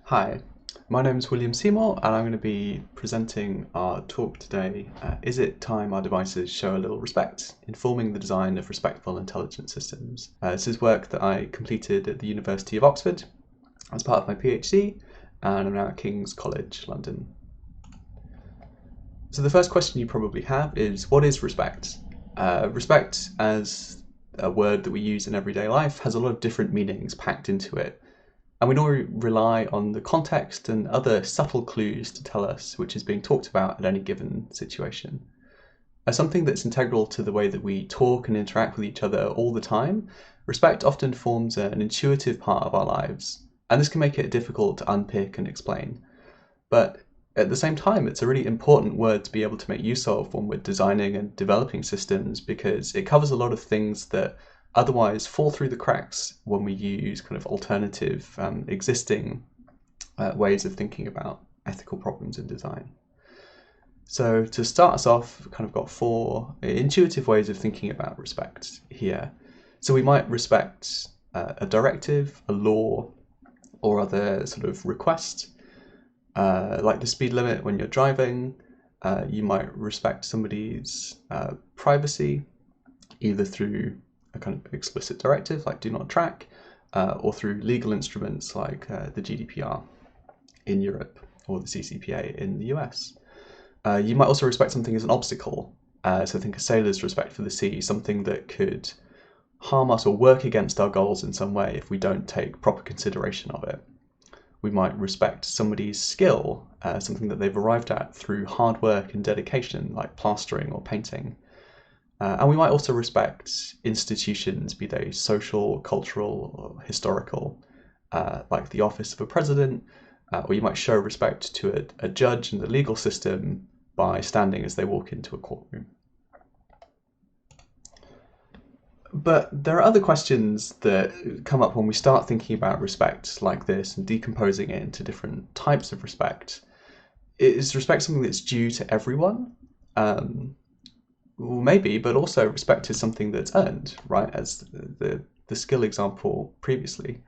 Hi, my name is William Seymour and I'm going to be presenting our talk today, Is It Time Our Devices Show a Little Respect? Informing the Design of Respectful Intelligent Systems. This is work that I completed at the University of Oxford as part of my PhD, and I'm now at King's College, London. So the first question you probably have is, what is respect? Respect, as a word that we use in everyday life, has a lot of different meanings packed into it. And we normally rely on the context and other subtle clues to tell us which is being talked about at any given situation. As something that's integral to the way that we talk and interact with each other all the time, respect often forms an intuitive part of our lives, and this can make it difficult to unpick and explain. But at the same time, it's a really important word to be able to make use of when we're designing and developing systems, because it covers a lot of things that otherwise fall through the cracks when we use kind of alternative existing ways of thinking about ethical problems in design. So to start us off, we've kind of got four intuitive ways of thinking about respect here. So we might respect a directive, a law, or other sort of request, like the speed limit when you're driving. You might respect somebody's privacy, either through a kind of explicit directive like do not track, or through legal instruments like the GDPR in Europe or the CCPA in the US. You might also respect something as an obstacle, so think a sailor's respect for the sea, something that could harm us or work against our goals in some way if we don't take proper consideration of it. We might respect somebody's skill, something that they've arrived at through hard work and dedication, like plastering or painting. And we might also respect institutions, be they social, cultural, or historical, like the office of a president, or you might show respect to a judge in the legal system by standing as they walk into a courtroom. But there are other questions that come up when we start thinking about respect like this and decomposing it into different types of respect. Is respect something that's due to everyone? Well, maybe, but also respect is something that's earned, right? As the skill example previously.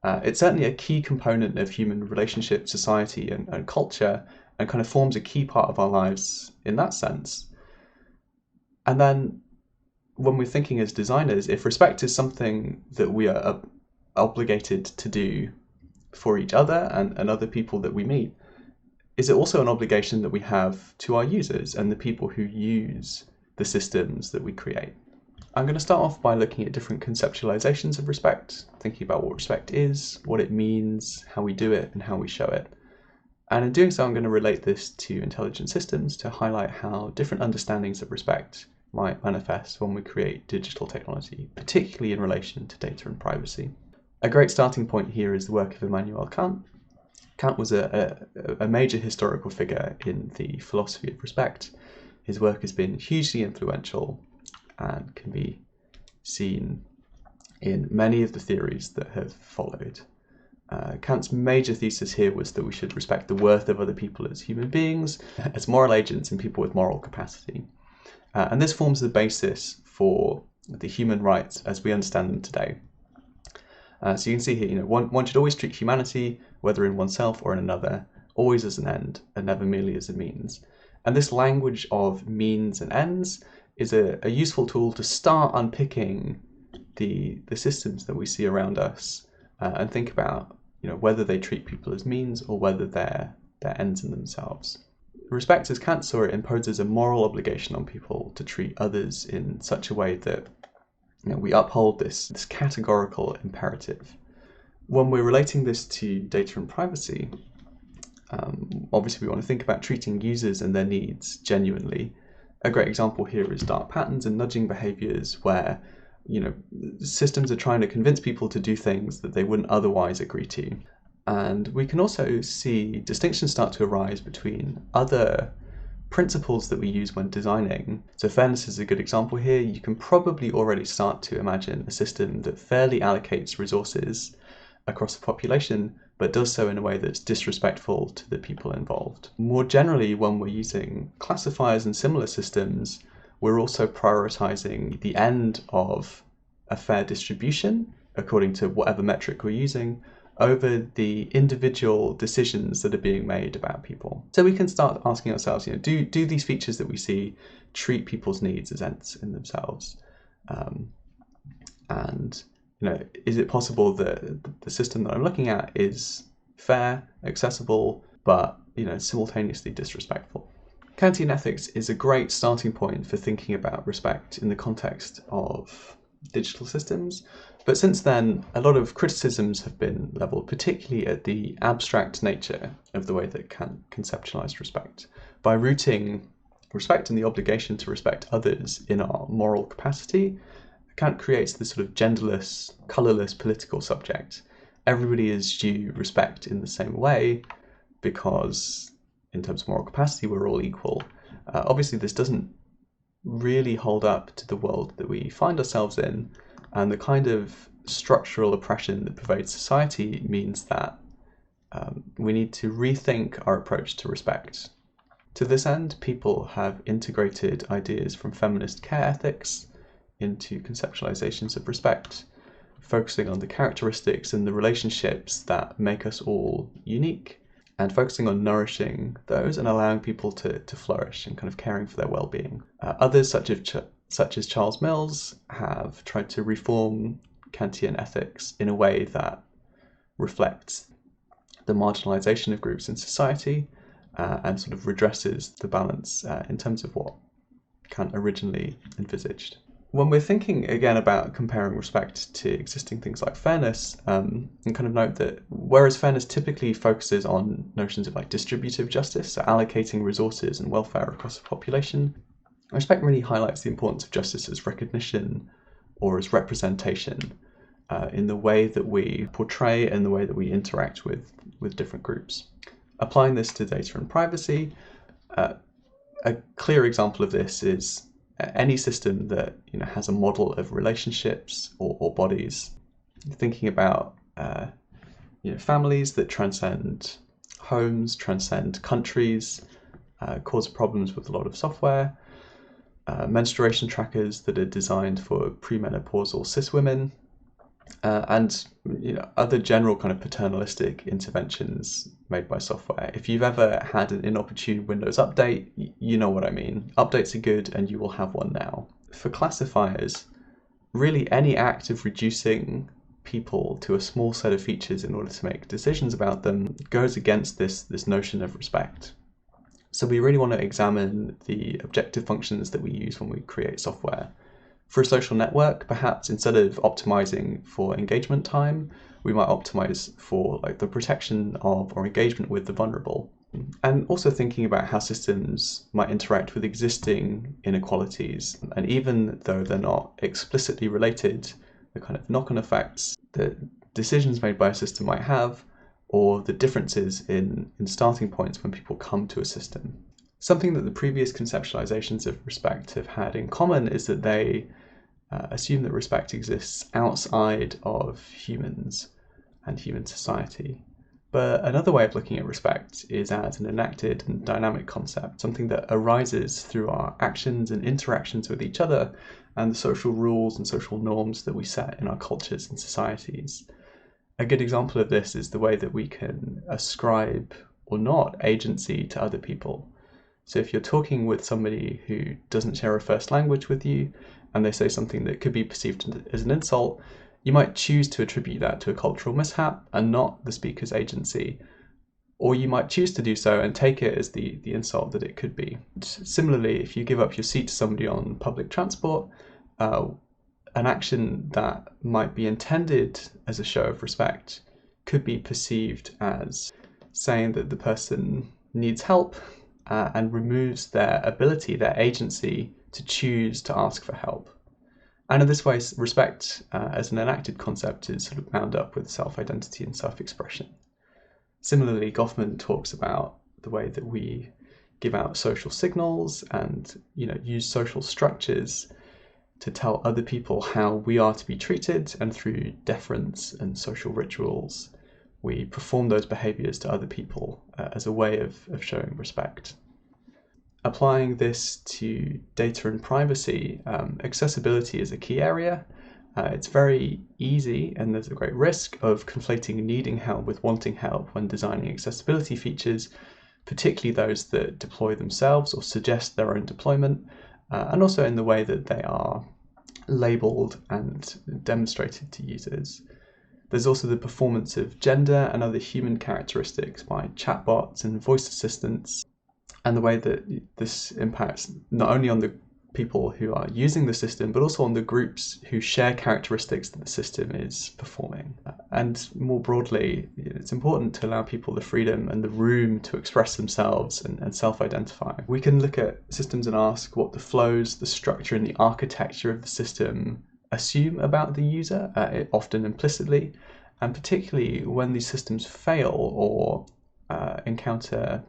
It's certainly a key component of human relationship, society, and culture, and kind of forms a key part of our lives in that sense. And then when we're thinking as designers, if respect is something that we are obligated to do for each other and other people that we meet, is it also an obligation that we have to our users and the people who use the systems that we create? I'm going to start off by looking at different conceptualizations of respect, thinking about what respect is, what it means, how we do it, and how we show it. And in doing so, I'm going to relate this to intelligent systems to highlight how different understandings of respect might manifest when we create digital technology, particularly in relation to data and privacy. A great starting point here is the work of Immanuel Kant. Kant was a major historical figure in the philosophy of respect. His work has been hugely influential and can be seen in many of the theories that have followed. Kant's major thesis here was that we should respect the worth of other people as human beings, as moral agents and people with moral capacity. And this forms the basis for the human rights as we understand them today. So you can see here, one should always treat humanity, whether in oneself or in another, always as an end and never merely as a means. And this language of means and ends is a useful tool to start unpicking the systems that we see around us, and think about whether they treat people as means or whether they're ends in themselves. Respect, as Kant saw it, imposes a moral obligation on people to treat others in such a way that we uphold this categorical imperative. When we're relating this to data and privacy, obviously we want to think about treating users and their needs genuinely. A great example here is dark patterns and nudging behaviors where systems are trying to convince people to do things that they wouldn't otherwise agree to. And we can also see distinctions start to arise between other principles that we use when designing. So fairness is a good example here. You can probably already start to imagine a system that fairly allocates resources across the population, but does so in a way that's disrespectful to the people involved. More generally, when we're using classifiers and similar systems, we're also prioritizing the end of a fair distribution according to whatever metric we're using, over the individual decisions that are being made about people. So we can start asking ourselves, do these features that we see treat people's needs as ends in themselves? And is it possible that the system that I'm looking at is fair, accessible, but simultaneously disrespectful? Kantian ethics is a great starting point for thinking about respect in the context of digital systems. But since then, a lot of criticisms have been leveled, particularly at the abstract nature of the way that Kant conceptualized respect. By rooting respect and the obligation to respect others in our moral capacity, Kant creates this sort of genderless, colorless political subject. Everybody is due respect in the same way because, in terms of moral capacity, we're all equal. Obviously, this doesn't really hold up to the world that we find ourselves in, and the kind of structural oppression that pervades society means that we need to rethink our approach to respect. To this end, people have integrated ideas from feminist care ethics into conceptualizations of respect, focusing on the characteristics and the relationships that make us all unique, and focusing on nourishing those and allowing people to flourish and kind of caring for their well-being. Others, such as Charles Mills, have tried to reform Kantian ethics in a way that reflects the marginalization of groups in society and sort of redresses the balance in terms of what Kant originally envisaged. When we're thinking again about comparing respect to existing things like fairness, and kind of note that whereas fairness typically focuses on notions of like distributive justice, so allocating resources and welfare across a population, respect really highlights the importance of justice as recognition or as representation in the way that we portray and the way that we interact with different groups. Applying this to data and privacy, a clear example of this is any system that has a model of relationships or bodies, thinking about families that transcend homes, transcend countries, cause problems with a lot of software, menstruation trackers that are designed for premenopausal cis women, and other general kind of paternalistic interventions made by software. If you've ever had an inopportune Windows update, you know what I mean. Updates are good and you will have one now. For classifiers, really any act of reducing people to a small set of features in order to make decisions about them goes against this notion of respect. So we really want to examine the objective functions that we use when we create software. For a social network, perhaps instead of optimizing for engagement time, we might optimize for like the protection of or engagement with the vulnerable. And also thinking about how systems might interact with existing inequalities. And even though they're not explicitly related, the kind of knock-on effects that decisions made by a system might have, or the differences in starting points when people come to a system. Something that the previous conceptualizations of respect have had in common is that they assume that respect exists outside of humans and human society. But another way of looking at respect is as an enacted and dynamic concept, something that arises through our actions and interactions with each other and the social rules and social norms that we set in our cultures and societies. A good example of this is the way that we can ascribe or not agency to other people. So if you're talking with somebody who doesn't share a first language with you and they say something that could be perceived as an insult, you might choose to attribute that to a cultural mishap and not the speaker's agency. Or you might choose to do so and take it as the insult that it could be. Similarly, if you give up your seat to somebody on public transport, an action that might be intended as a show of respect could be perceived as saying that the person needs help and removes their ability, their agency to choose to ask for help. And in this way, respect as an enacted concept is sort of bound up with self-identity and self-expression. Similarly, Goffman talks about the way that we give out social signals and use social structures to tell other people how we are to be treated, and through deference and social rituals, we perform those behaviors to other people as a way of showing respect. Applying this to data and privacy, accessibility is a key area, It's very easy, and there's a great risk of conflating needing help with wanting help when designing accessibility features, particularly those that deploy themselves or suggest their own deployment, and also in the way that they are labeled and demonstrated to users. There's also the performance of gender and other human characteristics by chatbots and voice assistants, and the way that this impacts not only on the people who are using the system, but also on the groups who share characteristics that the system is performing. And more broadly, it's important to allow people the freedom and the room to express themselves and self-identify. We can look at systems and ask what the flows, the structure, and the architecture of the system assume about the user, often implicitly, and particularly when these systems fail or encounter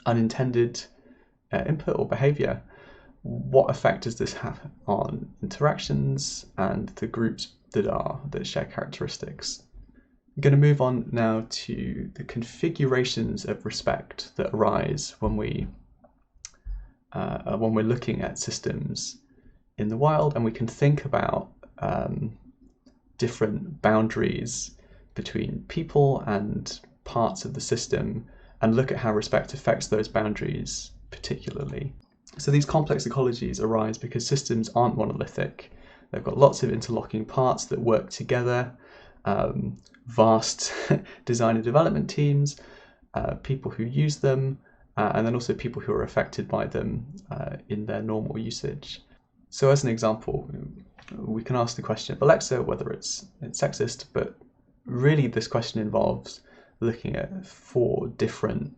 unintended input or behavior, what effect does this have on interactions and the groups that share characteristics? I'm going to move on now to the configurations of respect that arise when we're looking at systems in the wild, and we can think about different boundaries between people and parts of the system and look at how respect affects those boundaries particularly. So these complex ecologies arise because systems aren't monolithic. They've got lots of interlocking parts that work together, vast design and development teams, people who use them, and then also people who are affected by them in their normal usage. So as an example, we can ask the question of Alexa whether it's sexist, but really this question involves looking at 4 different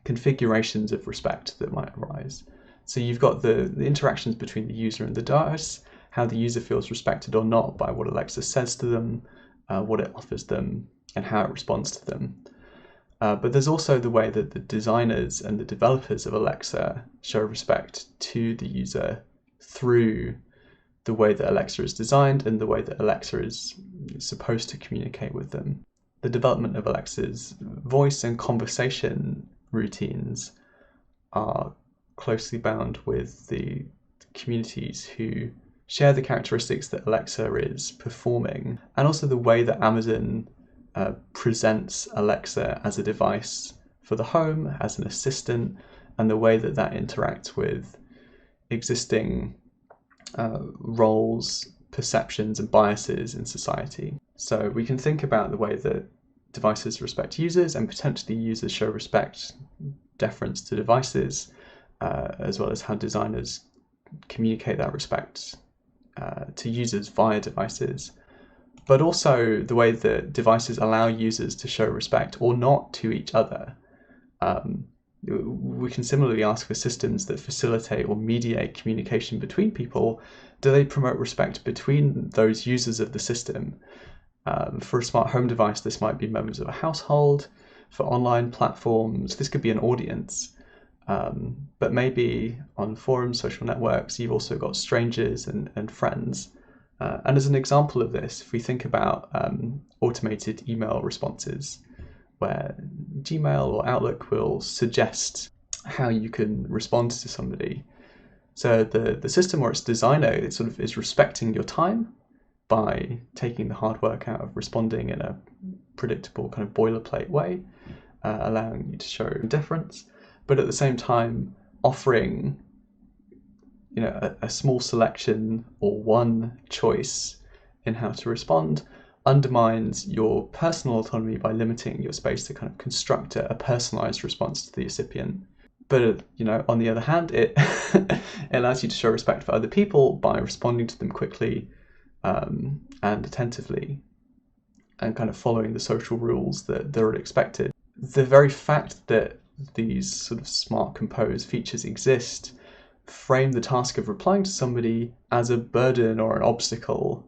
configurations of respect that might arise. So you've got the interactions between the user and the device, how the user feels respected or not by what Alexa says to them, what it offers them, and how it responds to them. But there's also the way that the designers and the developers of Alexa show respect to the user through the way that Alexa is designed and the way that Alexa is supposed to communicate with them. The development of Alexa's voice and conversation routines are closely bound with the communities who share the characteristics that Alexa is performing, and also the way that Amazon presents Alexa as a device for the home, as an assistant, and the way that interacts with existing roles, perceptions, and biases in society. So we can think about the way that devices respect users, and potentially users show respect, deference to devices, as well as how designers communicate that respect to users via devices. But also the way that devices allow users to show respect or not to each other. We can similarly ask for systems that facilitate or mediate communication between people. Do they promote respect between those users of the system? For a smart home device, this might be members of a household. For online platforms, this could be an audience. But maybe on forums, social networks, you've also got strangers and friends. And as an example of this, if we think about automated email responses, where Gmail or Outlook will suggest how you can respond to somebody. So the system or its designer, it sort of is respecting your time by taking the hard work out of responding in a predictable kind of boilerplate way, allowing you to show deference, but at the same time offering a small selection or one choice in how to respond undermines your personal autonomy by limiting your space to kind of construct a personalized response to the recipient. But on the other hand, it allows you to show respect for other people by responding to them quickly and attentively, and kind of following the social rules that are expected. The very fact that these sort of smart compose features exist frame the task of replying to somebody as a burden or an obstacle,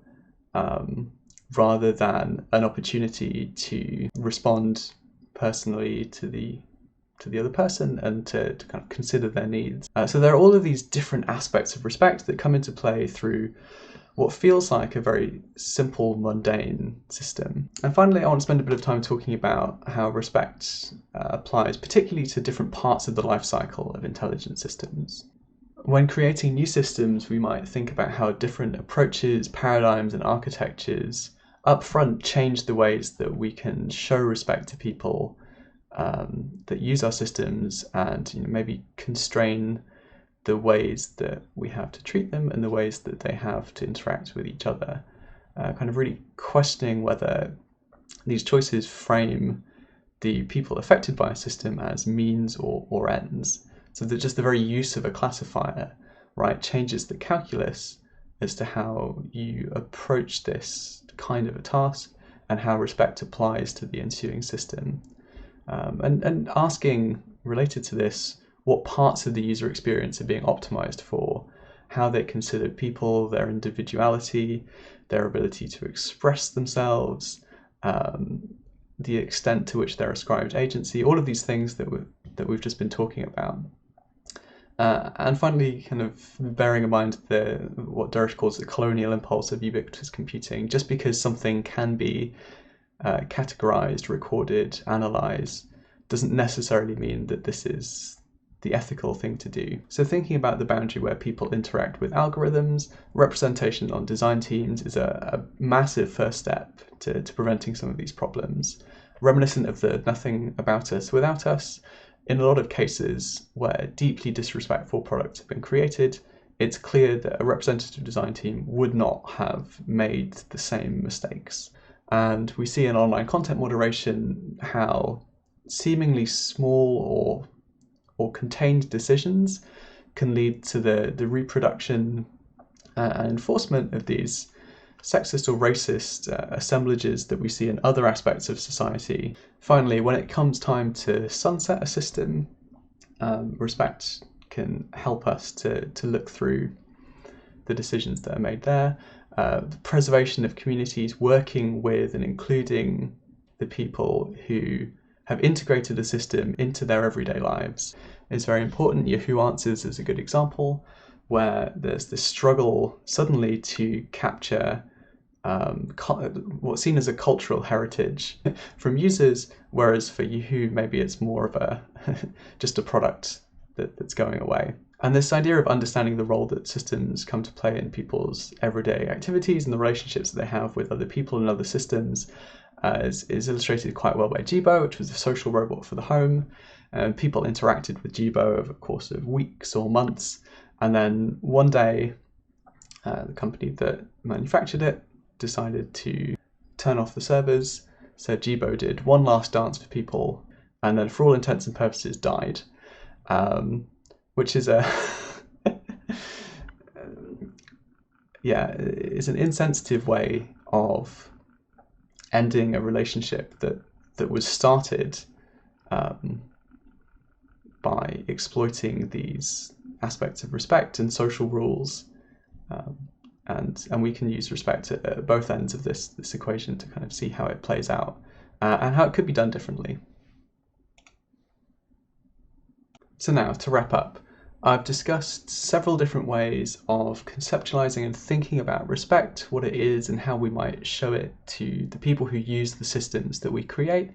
rather than an opportunity to respond personally to the other person and to kind of consider their needs. So there are all of these different aspects of respect that come into play through what feels like a very simple, mundane system. And finally, I want to spend a bit of time talking about how respect applies particularly to different parts of the life cycle of intelligent systems. When creating new systems, we might think about how different approaches, paradigms, and architectures upfront change the ways that we can show respect to people that use our systems, and maybe constrain the ways that we have to treat them and the ways that they have to interact with each other. Kind of really questioning whether these choices frame the people affected by a system as means or ends. So that just the very use of a classifier, right, changes the calculus as to how you approach this kind of a task and how respect applies to the ensuing system. And asking, related to this, what parts of the user experience are being optimized for, how they consider people, their individuality, their ability to express themselves, the extent to which they're ascribed agency, all of these things that we've just been talking about. And finally, kind of bearing in mind what Derrida calls the colonial impulse of ubiquitous computing. Just because something can be categorized, recorded, analyzed, doesn't necessarily mean that this is the ethical thing to do. So thinking about the boundary where people interact with algorithms, representation on design teams is a massive first step to preventing some of these problems. Reminiscent of the nothing about us without us, in a lot of cases where deeply disrespectful products have been created, it's clear that a representative design team would not have made the same mistakes. And we see in online content moderation how seemingly small or contained decisions can lead to the reproduction and enforcement of these sexist or racist assemblages that we see in other aspects of society. Finally, when it comes time to sunset a system, respect can help us to look through the decisions that are made there. The preservation of communities, working with and including the people who have integrated a system into their everyday lives is very important. Yahoo Answers is a good example, where there's this struggle suddenly to capture what's seen as a cultural heritage from users, whereas for Yahoo maybe it's more of a just a product that's going away. And this idea of understanding the role that systems come to play in people's everyday activities and the relationships that they have with other people and other systems is illustrated quite well by Jibo, which was a social robot for the home. People interacted with Jibo over the course of weeks or months, and then one day the company that manufactured it decided to turn off the servers, so Jibo did one last dance for people, and then for all intents and purposes died, which is is an insensitive way of ending a relationship that was started by exploiting these aspects of respect and social rules, and we can use respect at both ends of this equation to kind of see how it plays out and how it could be done differently. So now, to wrap up, I've discussed several different ways of conceptualizing and thinking about respect, what it is and how we might show it to the people who use the systems that we create,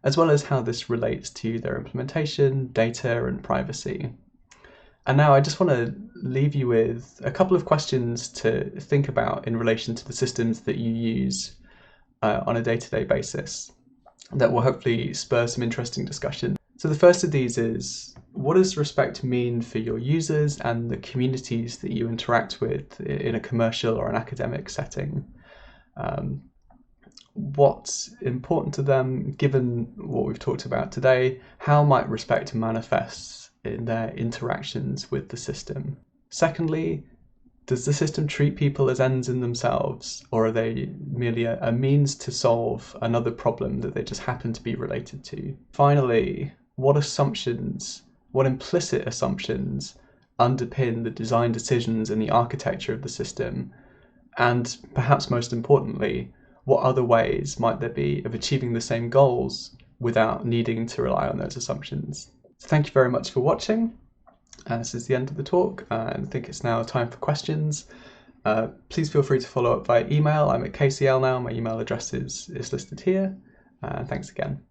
as well as how this relates to their implementation, data, and privacy. And now I just want to leave you with a couple of questions to think about in relation to the systems that you use on a day-to-day basis that will hopefully spur some interesting discussion. So the first of these is, what does respect mean for your users and the communities that you interact with in a commercial or an academic setting? What's important to them, given what we've talked about today? How might respect manifest in their interactions with the system? Secondly, does the system treat people as ends in themselves, or are they merely a means to solve another problem that they just happen to be related to? Finally, what implicit assumptions underpin the design decisions and the architecture of the system? And perhaps most importantly, what other ways might there be of achieving the same goals without needing to rely on those assumptions? So thank you very much for watching. This is the end of the talk, and I think it's now time for questions. Please feel free to follow up by email. I'm at KCL now. My email address is listed here. Thanks again.